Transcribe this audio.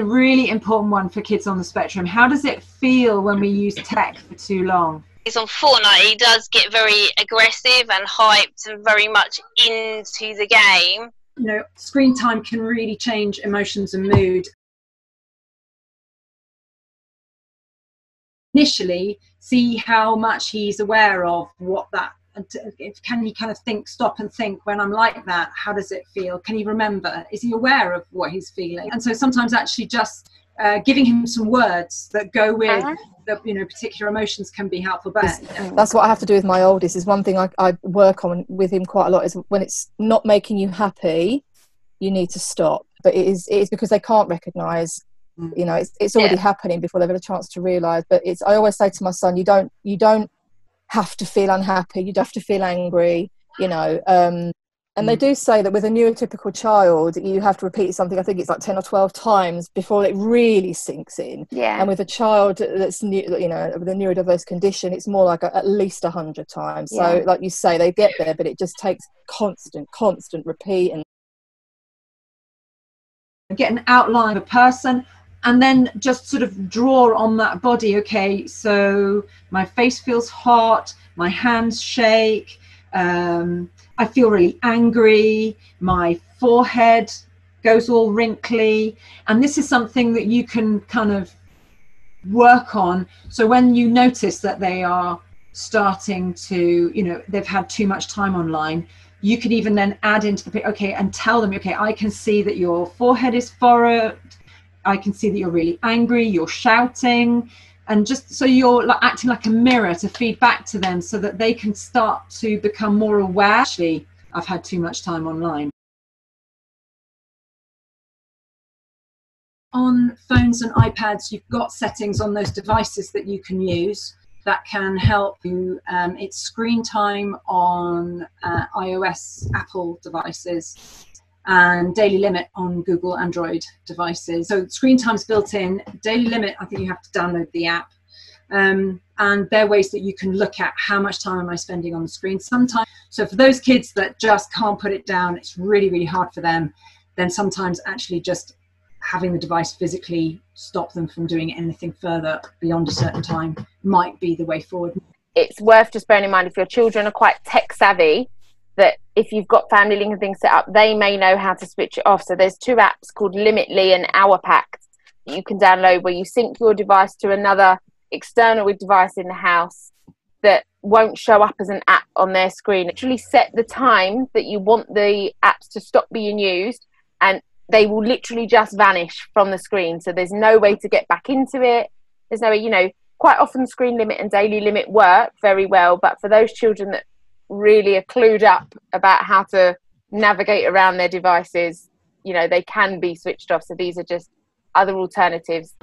a really important one for kids on the spectrum. How does it feel when we use tech for too long? He's on Fortnite, he does get very aggressive and hyped and very much into the game. You know, screen time can really change emotions and mood. Initially, see how much he's aware of what that, can he kind of stop and think, when I'm like that, how does it feel? Can he remember? Is he aware of what he's feeling? And so sometimes actually just giving him some words that go with the, you know, particular emotions can be helpful. But that's what I have to do with my oldest. Is one thing I work on with him quite a lot is when it's not making you happy, you need to stop. But it is because they can't recognise, you know, it's already happening before they've had a chance to realise. But I always say to my son, you don't have to feel unhappy, you don't have to feel angry, you know. And they do say that with a neurotypical child, you have to repeat something, I think it's like 10 or 12 times before it really sinks in. Yeah. And with a child that's, you know, with a neurodiverse condition, it's more like at least 100 times. So like you say, they get there, but it just takes constant repeat. And get an outline of a person, and then just sort of draw on that body. Okay, so my face feels hot, my hands shake, I feel really angry, my forehead goes all wrinkly. And this is something that you can kind of work on. So when you notice that they are starting to, you know, they've had too much time online, you could even then add into the, okay, and tell them, okay, I can see that your forehead is furrowed, I can see that you're really angry, you're shouting, and just so you're acting like a mirror to feed back to them so that they can start to become more aware. Actually, I've had too much time online. On phones and iPads, you've got settings on those devices that you can use that can help you. It's screen time on iOS, Apple devices, and daily limit on Google Android devices. So screen time's built in. Daily limit, I think you have to download the app. And there are ways that you can look at how much time am I spending on the screen sometimes. So for those kids that just can't put it down, it's really, really hard for them, then sometimes actually just having the device physically stop them from doing anything further beyond a certain time might be the way forward. It's worth just bearing in mind, if your children are quite tech savvy, that if you've got family link and things set up, they may know how to switch it off. So there's 2 apps called Limitly and Hour Pact that you can download, where you sync your device to another external device in the house that won't show up as an app on their screen. Literally set the time that you want the apps to stop being used, and they will literally just vanish from the screen. So there's no way to get back into it. There's no way, you know, quite often screen limit and daily limit work very well, but for those children that really are clued up about how to navigate around their devices, you know, they can be switched off. So these are just other alternatives.